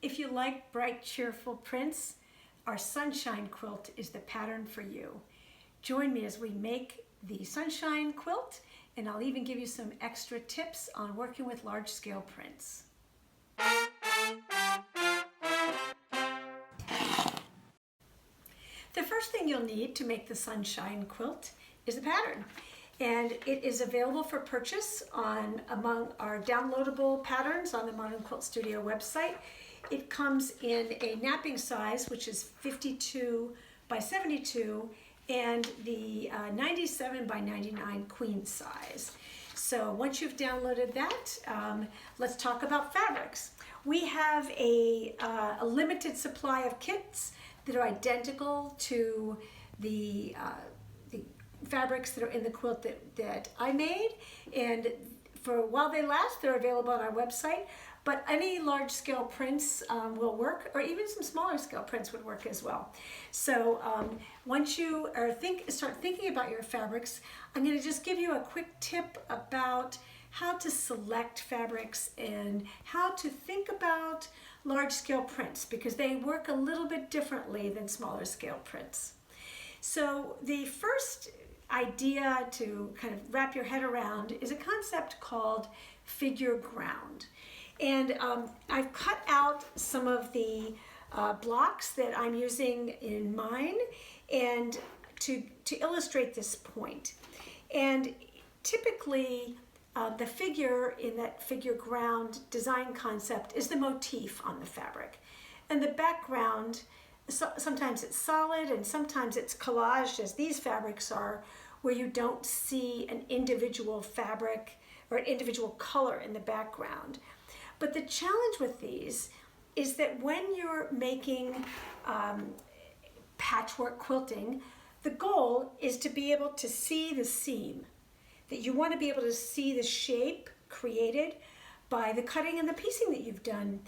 If you like bright, cheerful prints, our Sunshine Quilt is the pattern for you. Join me as we make the Sunshine Quilt, and I'll even give you some extra tips on working with large-scale prints. The first thing you'll need to make the Sunshine Quilt is the pattern. And it is available for purchase among our downloadable patterns on the Modern Quilt Studio website. It comes in a napping size, which is 52 by 72, and the 97 by 99 queen size. So once you've downloaded that, let's talk about fabrics. We have a limited supply of kits that are identical to the fabrics that are in the quilt that I made, and for while they last, they're available on our website. But any large scale prints will work, or even some smaller scale prints would work as well. So once you start thinking about your fabrics, I'm going to just give you a quick tip about how to select fabrics and how to think about large scale prints, because they work a little bit differently than smaller scale prints. So the first idea to kind of wrap your head around is a concept called figure ground. And I've cut out some of the blocks that I'm using in mine and to illustrate this point. And typically the figure in that figure ground design concept is the motif on the fabric. And the background, sometimes it's solid and sometimes it's collaged, as these fabrics are, where you don't see an individual fabric or an individual color in the background. But the challenge with these is that when you're making patchwork quilting, the goal is to be able to see the seam, that you want to be able to see the shape created by the cutting and the piecing that you've done.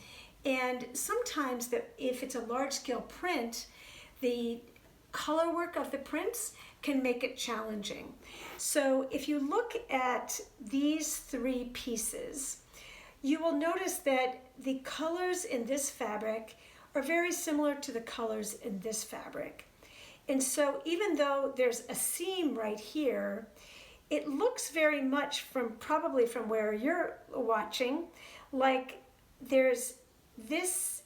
And sometimes if it's a large scale print, the color work of the prints can make it challenging. So if you look at these three pieces, you will notice that the colors in this fabric are very similar to the colors in this fabric. And so even though there's a seam right here, it looks very much probably from where you're watching, like this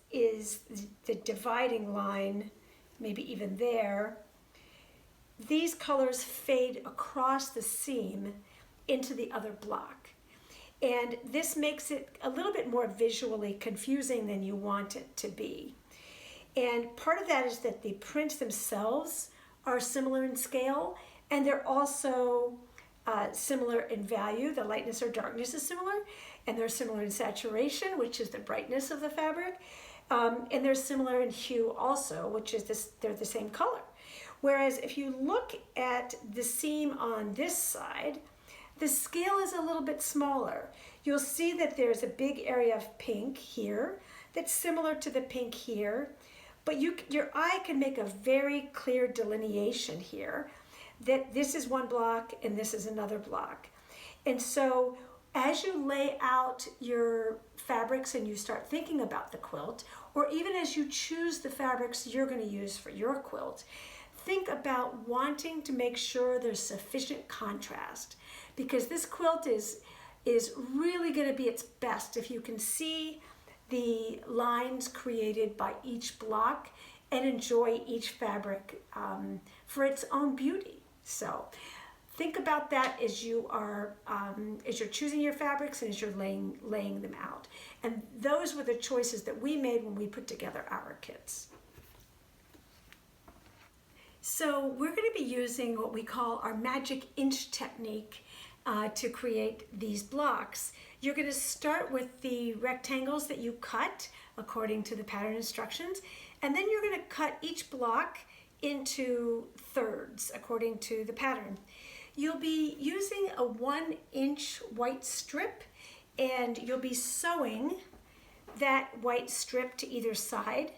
is the dividing line, maybe even there. These colors fade across the seam into the other block. And this makes it a little bit more visually confusing than you want it to be. And part of that is that the prints themselves are similar in scale, and they're also similar in value. The lightness or darkness is similar, and they're similar in saturation, which is the brightness of the fabric. And they're similar in hue also, which is they're the same color. Whereas if you look at the seam on this side, the scale is a little bit smaller. You'll see that there's a big area of pink here that's similar to the pink here, but your eye can make a very clear delineation here that this is one block and this is another block. And so as you lay out your fabrics and you start thinking about the quilt, or even as you choose the fabrics you're going to use for your quilt, think about wanting to make sure there's sufficient contrast, because this quilt is really going to be its best if you can see the lines created by each block and enjoy each fabric for its own beauty. So think about that as you're choosing your fabrics and as you're laying them out. And those were the choices that we made when we put together our kits. So we're going to be using what we call our magic inch technique to create these blocks. You're going to start with the rectangles that you cut according to the pattern instructions, and then you're going to cut each block into thirds according to the pattern. You'll be using a 1-inch white strip, and you'll be sewing that white strip to either side,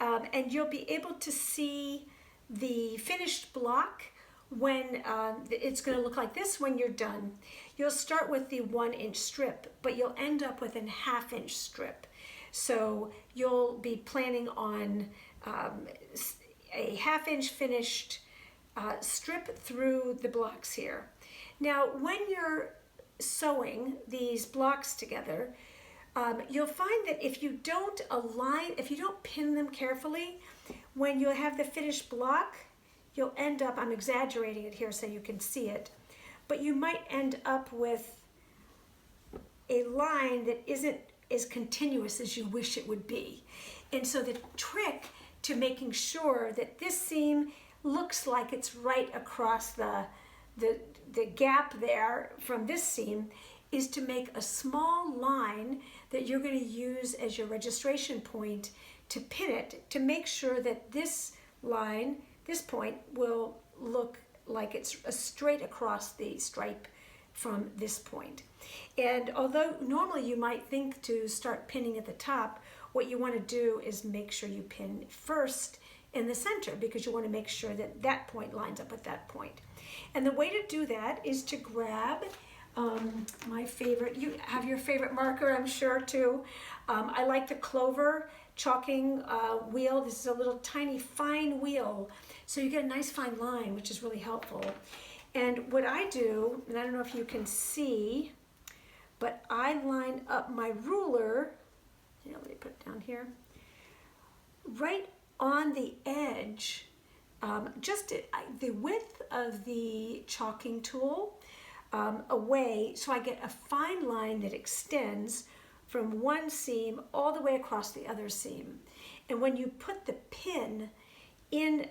and you'll be able to see the finished block when it's going to look like this when you're done. You'll start with the 1-inch strip, but you'll end up with a 1/2-inch strip. So you'll be planning on a 1/2 inch finished strip through the blocks here. Now, when you're sewing these blocks together, you'll find that if you don't pin them carefully, when you have the finished block, you'll end up, I'm exaggerating it here so you can see it, but you might end up with a line that isn't as continuous as you wish it would be. And so the trick to making sure that this seam looks like it's right across the gap there from this seam is to make a small line that you're going to use as your registration point to pin it, to make sure that this line, this point, will look like it's straight across the stripe from this point. And although normally you might think to start pinning at the top, what you want to do is make sure you pin first in the center, because you want to make sure that that point lines up with that point. And the way to do that is to grab my favorite, you have your favorite marker, I'm sure, too. I like the Clover chalking wheel. This is a little tiny fine wheel, so you get a nice fine line, which is really helpful. And what I do, and I don't know if you can see, but I line up my ruler, let me put it down here, right on the edge, just the width of the chalking tool away, so I get a fine line that extends from one seam all the way across the other seam. And when you put the pin in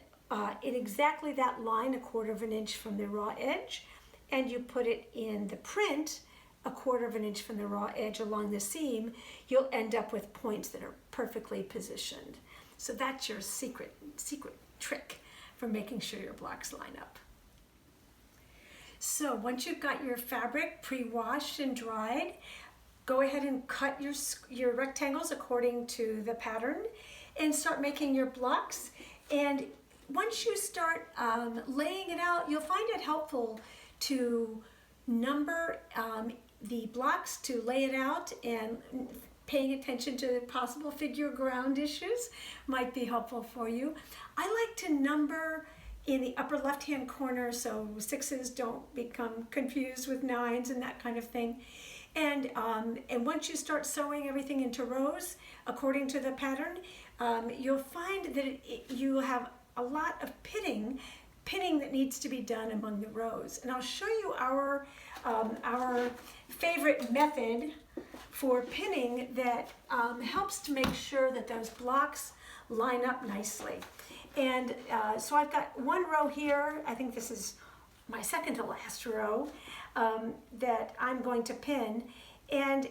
exactly that line, 1/4 inch from the raw edge, and you put it in the print 1/4 inch from the raw edge along the seam, you'll end up with points that are perfectly positioned. So that's your secret trick for making sure your blocks line up. So once you've got your fabric pre-washed and dried, go ahead and cut your rectangles according to the pattern and start making your blocks. And once you start laying it out, you'll find it helpful to number the blocks, to lay it out, and paying attention to possible figure ground issues might be helpful for you. I like to number in the upper left-hand corner so 6s don't become confused with 9s and that kind of thing. And once you start sewing everything into rows according to the pattern, you'll find that you have a lot of pinning that needs to be done among the rows. And I'll show you our favorite method for pinning that helps to make sure that those blocks line up nicely. And so I've got one row here, I think this is my second to last row, that I'm going to pin. And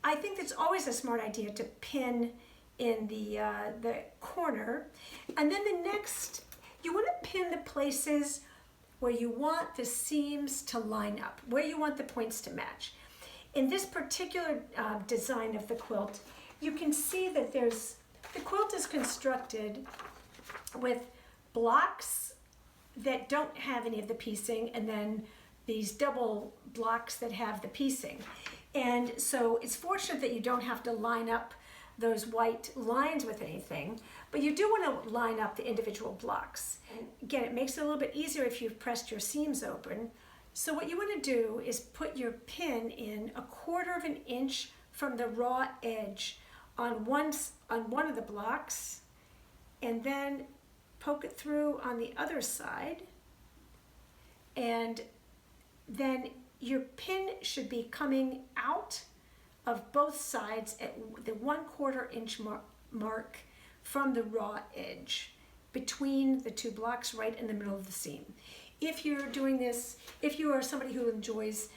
I think it's always a smart idea to pin in the corner. And then the next, you want to pin the places where you want the seams to line up, where you want the points to match. In this particular design of the quilt, you can see that the quilt is constructed with blocks that don't have any of the piecing, and then these double blocks that have the piecing. And so it's fortunate that you don't have to line up those white lines with anything, but you do want to line up the individual blocks. And again, it makes it a little bit easier if you've pressed your seams open. So what you want to do is put your pin in 1/4 inch from the raw edge on one of the blocks, and then poke it through on the other side, and then your pin should be coming out of both sides at the 1/4 inch mark from the raw edge, between the two blocks, right in the middle of the seam. If you're doing this, if you are somebody who enjoys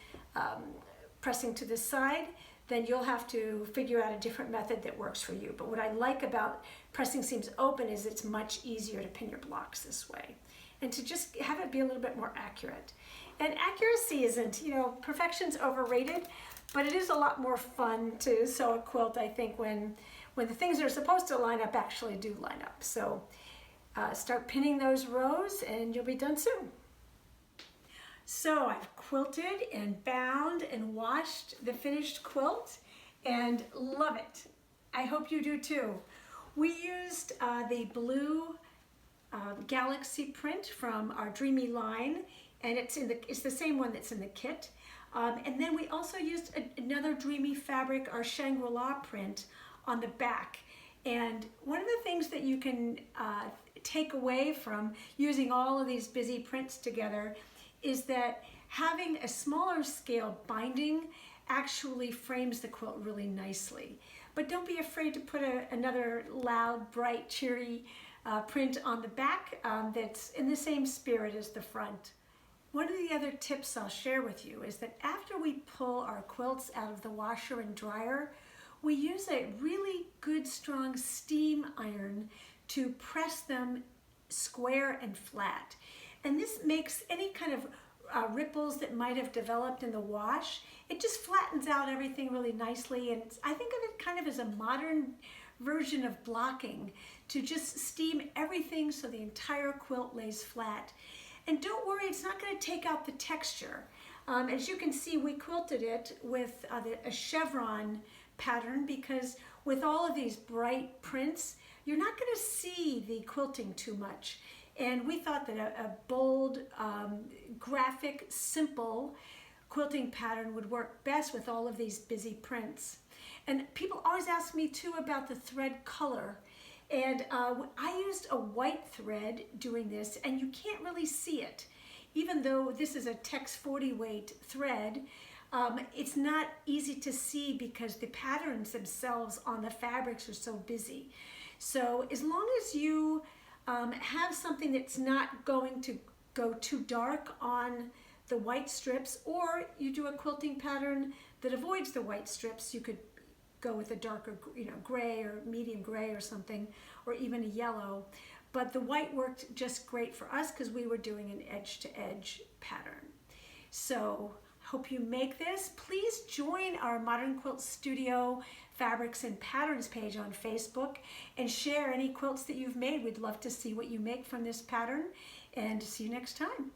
pressing to the side, then you'll have to figure out a different method that works for you. But what I like about pressing seams open is it's much easier to pin your blocks this way, and to just have it be a little bit more accurate. And accuracy isn't, perfection's overrated, but it is a lot more fun to sew a quilt, I think, when the things that are supposed to line up actually do line up. So start pinning those rows and you'll be done soon. So I've quilted and bound and washed the finished quilt and love it. I hope you do too. We used the blue Galaxy print from our Dreamy line, and it's the same one that's in the kit. And then we also used another Dreamy fabric, our Shangri-La print, on the back. And one of the things that you can take away from using all of these busy prints together is that having a smaller scale binding actually frames the quilt really nicely. But don't be afraid to put another loud, bright, cheery print on the back that's in the same spirit as the front. One of the other tips I'll share with you is that after we pull our quilts out of the washer and dryer, we use a really good strong steam iron to press them square and flat. And this makes any kind of ripples that might have developed in the wash, it just flattens out everything really nicely. And I think of it kind of as a modern version of blocking, to just steam everything so the entire quilt lays flat. And don't worry, it's not going to take out the texture. As you can see, we quilted it with a chevron pattern, because with all of these bright prints, you're not going to see the quilting too much. And we thought that a bold, graphic, simple quilting pattern would work best with all of these busy prints. And people always ask me too about the thread color. And I used a white thread doing this, and you can't really see it. Even though this is a Tex 40 weight thread, it's not easy to see because the patterns themselves on the fabrics are so busy. So as long as you have something that's not going to go too dark on the white strips, or you do a quilting pattern that avoids the white strips, you could go with a darker, gray or medium gray or something, or even a yellow. But the white worked just great for us because we were doing an edge-to-edge pattern. So hope you make this. Please join our Modern Quilt Studio Fabrics and Patterns page on Facebook and share any quilts that you've made. We'd love to see what you make from this pattern, and see you next time.